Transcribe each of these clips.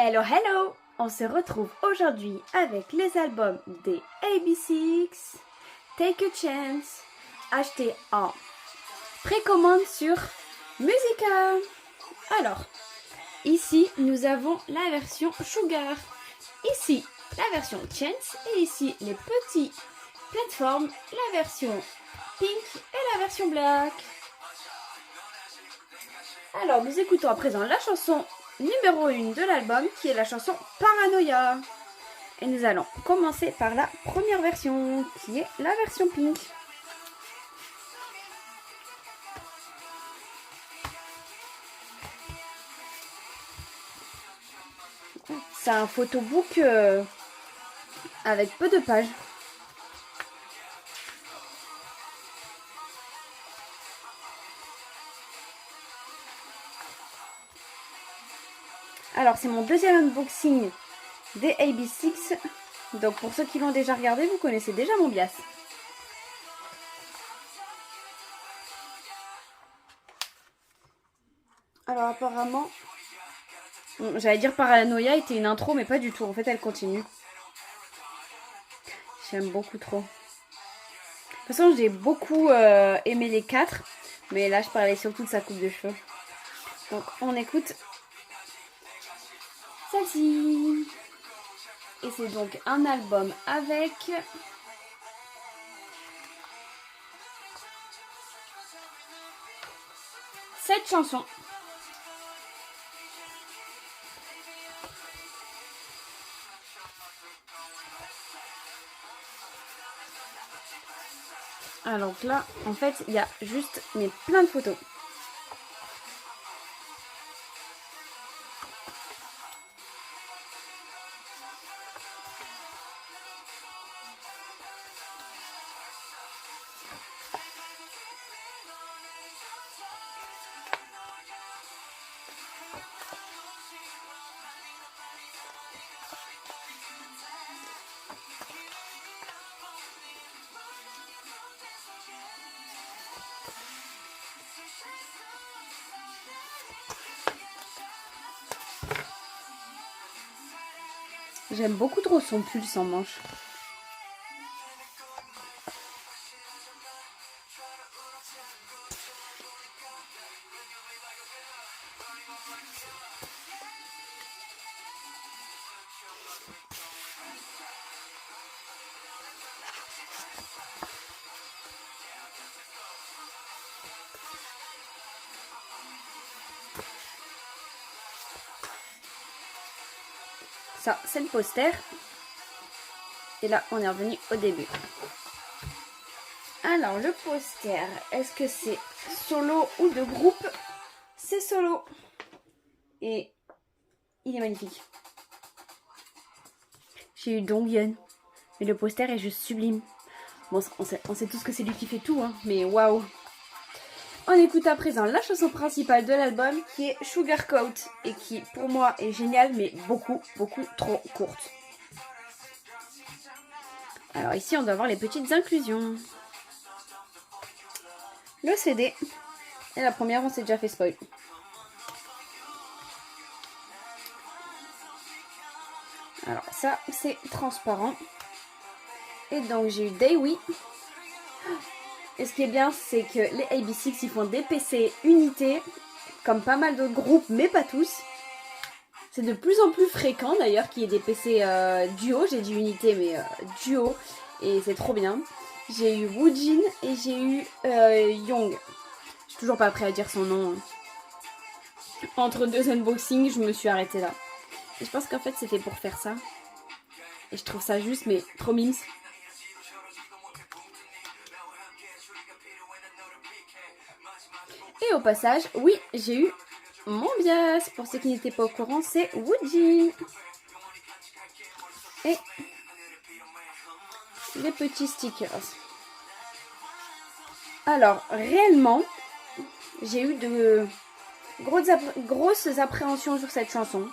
Hello, hello! On se retrouve aujourd'hui avec les albums des AB6, Take a Chance, achetés en précommande sur Musica. Alors, ici, nous avons la version Sugar. Ici, la version Chance. Et ici, les petits plateformes, la version Pink et la version Black. Alors, nous écoutons à présent la chanson numéro 1 de l'album, qui est la chanson Paranoia. Et nous allons commencer par la première version, qui est la version Pink. C'est un photobook avec peu de pages. Alors, c'est mon deuxième unboxing des AB6. Donc, pour ceux qui l'ont déjà regardé, vous connaissez déjà mon bias. Alors, apparemment, j'allais dire Paranoia était une intro, mais pas du tout. En fait, elle continue. J'aime beaucoup trop. De toute façon, j'ai beaucoup aimé les 4. Mais là, je parlais surtout de sa coupe de cheveux. Donc, on écoute celle-ci. Et c'est donc un album avec 7 chansons. Alors là, en fait, il y a juste plein de photos. J'aime beaucoup trop son pull sans manches. Ça, c'est le poster. Et là, on est revenu au début. Alors, le poster, est-ce que c'est solo ou de groupe? C'est solo. Et il est magnifique. J'ai eu Donghyun. Mais le poster est juste sublime. Bon, on sait tous que c'est lui qui fait tout, hein, mais waouh. On écoute à présent la chanson principale de l'album, qui est Sugar Coat, et qui pour moi est géniale, mais beaucoup trop courte. Alors ici on doit avoir les petites inclusions. Le CD. Et la première on s'est déjà fait spoil. Alors ça c'est transparent. Et donc j'ai eu Daewi. Et ce qui est bien, c'est que les AB6 ils font des PC unités, comme pas mal d'autres groupes, mais pas tous. C'est de plus en plus fréquent d'ailleurs qu'il y ait des PC duo. J'ai dit unité, mais duo. Et c'est trop bien. J'ai eu Woojin et j'ai eu Young. Je suis toujours pas prêt à dire son nom. Entre deux unboxings, je me suis arrêtée là. Et je pense qu'en fait, c'est fait pour faire ça. Et je trouve ça juste, mais trop mimes. Et au passage, oui, j'ai eu mon bias. Pour ceux qui n'étaient pas au courant, c'est Woojin. Et les petits stickers. Alors, réellement, j'ai eu de grosses appréhensions sur cette chanson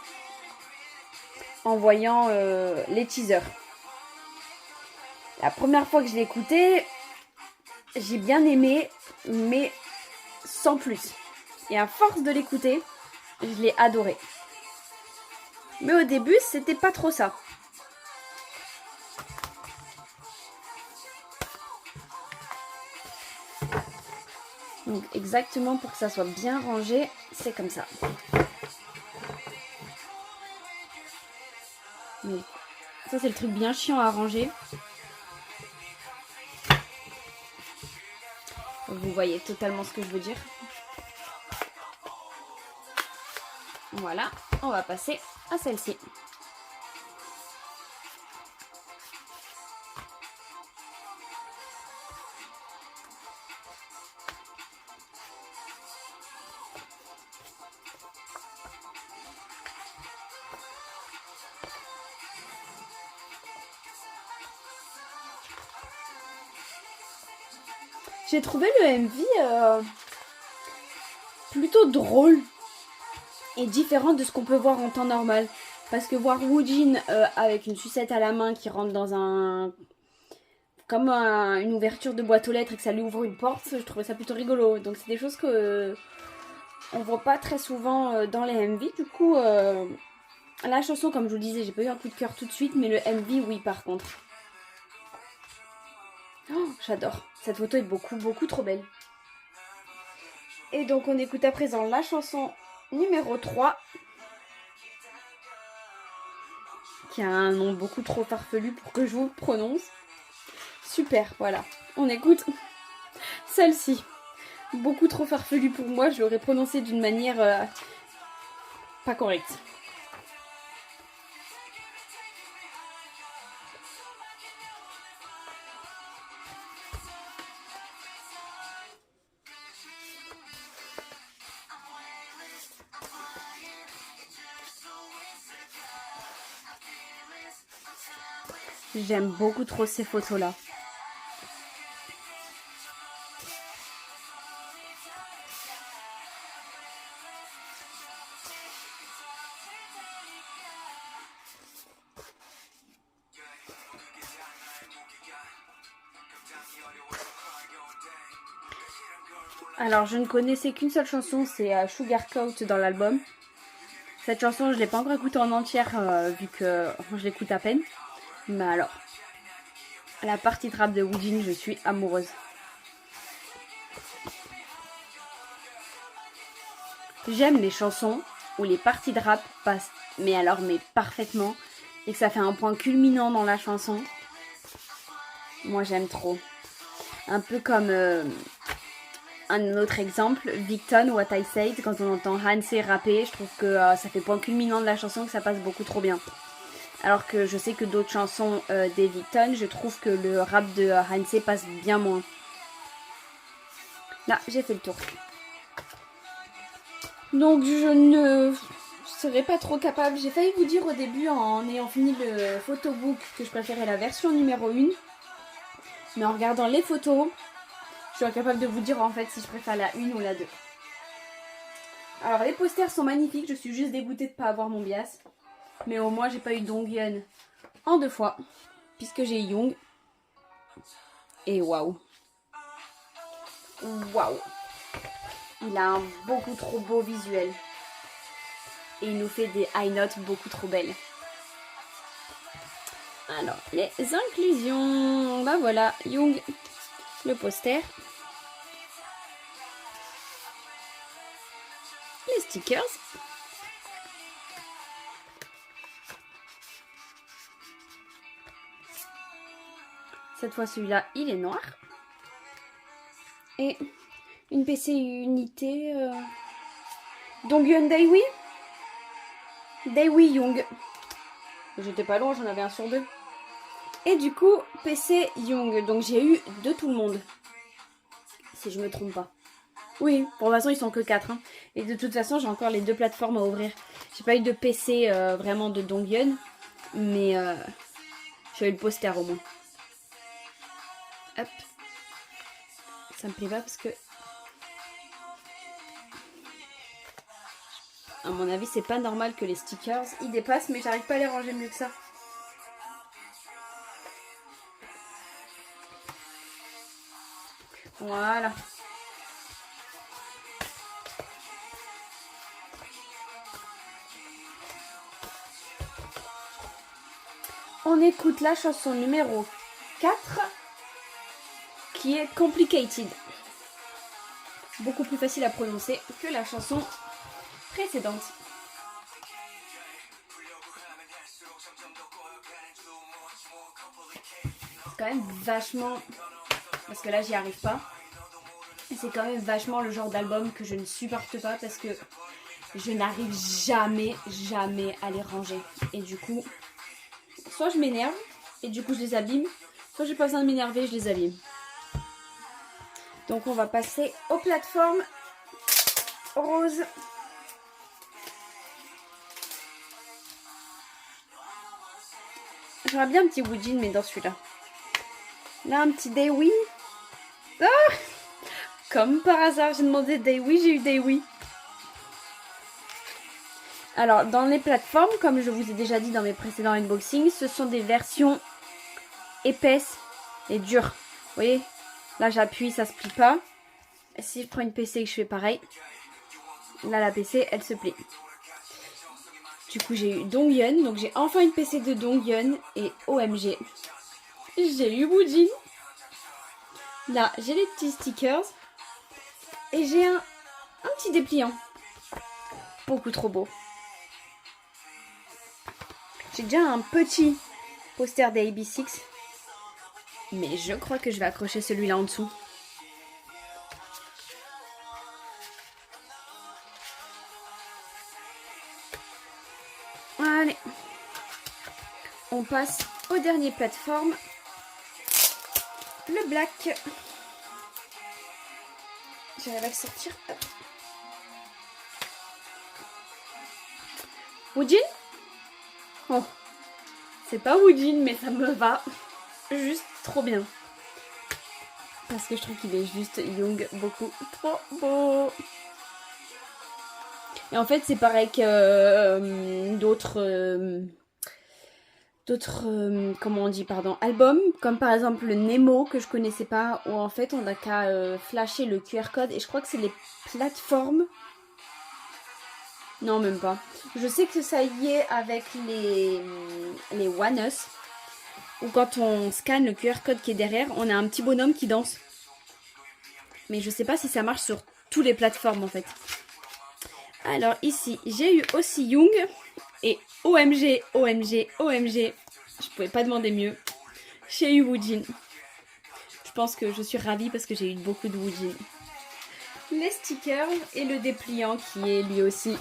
en voyant les teasers. La première fois que je l'ai écoutée, j'ai bien aimé, mais sans plus. Et à force de l'écouter, je l'ai adoré. Mais au début, c'était pas trop ça. Donc exactement pour que ça soit bien rangé, c'est comme ça. Mais ça c'est le truc bien chiant à ranger. Vous voyez totalement ce que je veux dire. Voilà, on va passer à celle-ci. J'ai trouvé le MV plutôt drôle et différent de ce qu'on peut voir en temps normal. Parce que voir Woojin avec une sucette à la main qui rentre dans un... comme une ouverture de boîte aux lettres et que ça lui ouvre une porte, je trouvais ça plutôt rigolo. Donc c'est des choses que on voit pas très souvent dans les MV. Du coup, la chanson, comme je vous le disais, j'ai pas eu un coup de cœur tout de suite, mais le MV, oui, par contre. Oh, j'adore. Cette photo est beaucoup trop belle. Et donc on écoute à présent la chanson numéro 3. Qui a un nom beaucoup trop farfelu pour que je vous le prononce. Super, voilà. On écoute celle-ci. Beaucoup trop farfelu pour moi, je l'aurais prononcé d'une manière pas correcte. J'aime beaucoup trop ces photos-là. Alors, je ne connaissais qu'une seule chanson, c'est Sugar Coat dans l'album. Cette chanson, je ne l'ai pas encore écoutée en entière, vu que je l'écoute à peine. Mais alors, la partie de rap de Woojin, je suis amoureuse. J'aime les chansons où les parties de rap passent, mais parfaitement, et que ça fait un point culminant dans la chanson. Moi, j'aime trop. Un peu comme un autre exemple, Victon, What I Said, quand on entend Hanse rapper, je trouve que ça fait point culminant de la chanson, que ça passe beaucoup trop bien. Alors que je sais que d'autres chansons des Victon, je trouve que le rap de Hanse passe bien moins. Là, j'ai fait le tour. Donc je ne serais pas trop capable. J'ai failli vous dire au début en ayant fini le photobook que je préférais la version numéro 1. Mais en regardant les photos, je suis incapable de vous dire en fait si je préfère la 1 ou la 2. Alors les posters sont magnifiques, je suis juste dégoûtée de ne pas avoir mon bias. Mais au moins j'ai pas eu Donghyun en 2 fois, puisque j'ai Young. Et waouh. Waouh. Il a un beaucoup trop beau visuel. Et il nous fait des high notes beaucoup trop belles. Alors, les inclusions. Bah voilà, Young, le poster. Les stickers. Cette fois, celui-là, il est noir. Et une PC unité. Donghyun Daewi. Daewi Young. J'étais pas loin, j'en avais un sur 2. Et du coup, PC Young. Donc j'ai eu de tout le monde. Si je me trompe pas. Oui, pour l'instant ils sont que 4. Hein. Et de toute façon, j'ai encore les 2 plateformes à ouvrir. J'ai pas eu de PC vraiment de Donghyun. Mais j'ai eu le poster au moins. Hop. Ça me plaît pas parce que... À mon avis, c'est pas normal que les stickers, ils dépassent, mais j'arrive pas à les ranger mieux que ça. Voilà. écoute la chanson numéro 4 qui est Complicated. Beaucoup plus facile à prononcer que la chanson précédente. C'est quand même vachement... Parce que là j'y arrive pas. C'est quand même vachement le genre d'album que je ne supporte pas parce que je n'arrive jamais à les ranger. Et du coup, soit je m'énerve et du coup je les abîme, soit j'ai pas besoin de m'énerver et je les abîme. Donc on va passer aux plateformes roses. J'aurais bien un petit Woojin, mais dans celui-là. Là, un petit Daywi. Ah, comme par hasard, j'ai demandé Daywi, j'ai eu Daywi. Alors, dans les plateformes, comme je vous ai déjà dit dans mes précédents unboxings, ce sont des versions épaisses et dures. Vous voyez, là j'appuie, ça se plie pas. Et si je prends une PC et que je fais pareil, là la PC, elle se plie. Du coup, j'ai eu Donghyun, donc j'ai enfin une PC de Donghyun et OMG. J'ai eu Woojin. Là, j'ai les petits stickers. Et j'ai un petit dépliant. Beaucoup trop beau. J'ai déjà un petit poster des AB6. Mais je crois que je vais accrocher celui-là en dessous. Allez. On passe aux dernières plateformes. Le black. J'arrive à le sortir. Woojin? Oh. C'est pas Woojin, mais ça me va juste trop bien. Parce que je trouve qu'il est juste Young, beaucoup trop beau. Et en fait, c'est pareil que d'autres... comment on dit, pardon, albums, comme par exemple le Nemo que je connaissais pas, où en fait on n'a qu'à flasher le QR code et je crois que c'est les plateformes. Non, même pas. Je sais que ça y est avec les One Us, où quand on scanne le QR code qui est derrière, on a un petit bonhomme qui danse. Mais je sais pas si ça marche sur toutes les plateformes en fait. Alors ici, j'ai eu aussi Young et OMG, OMG, OMG. Je pouvais pas demander mieux. J'ai eu Woojin. Je pense que je suis ravie parce que j'ai eu beaucoup de Woojin. Les stickers et le dépliant qui est lui aussi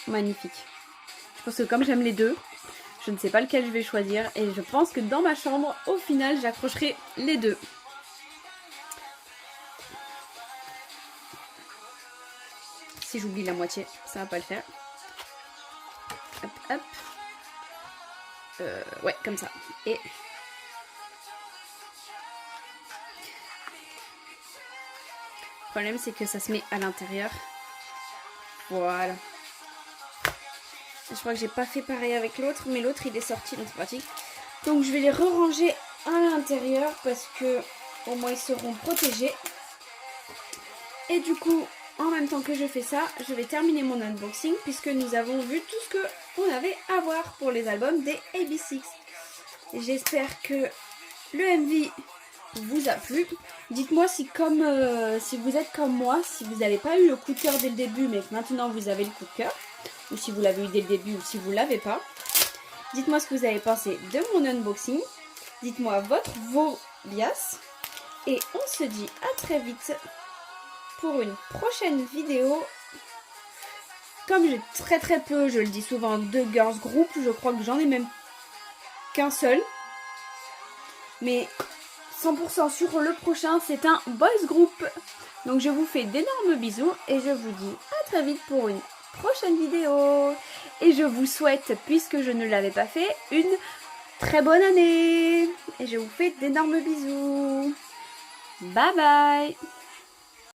magnifique. Je pense que comme j'aime les deux, je ne sais pas lequel je vais choisir. Et je pense que dans ma chambre, au final, j'accrocherai les deux. Si j'oublie la moitié, ça va pas le faire. Hop, hop. Ouais, comme ça. Et... le problème, c'est que ça se met à l'intérieur. Voilà. Je crois que j'ai pas fait pareil avec l'autre, mais l'autre, il est sorti, donc c'est pratique. Donc, je vais les re-ranger à l'intérieur parce que au moins, ils seront protégés. Et du coup... en même temps que je fais ça, je vais terminer mon unboxing puisque nous avons vu tout ce qu'on avait à voir pour les albums des AB6. J'espère que le MV vous a plu. Dites-moi si si vous êtes comme moi, si vous n'avez pas eu le coup de cœur dès le début mais que maintenant vous avez le coup de cœur, ou si vous l'avez eu dès le début ou si vous ne l'avez pas. Dites-moi ce que vous avez pensé de mon unboxing. Dites-moi vos bias. Et on se dit à très vite pour une prochaine vidéo. Comme j'ai très peu, je le dis souvent, de girls group, je crois que j'en ai même qu'un seul. Mais 100% sur le prochain, c'est un boys group. Donc je vous fais d'énormes bisous et je vous dis à très vite pour une prochaine vidéo. Et je vous souhaite, puisque je ne l'avais pas fait, une très bonne année. Et je vous fais d'énormes bisous. Bye bye.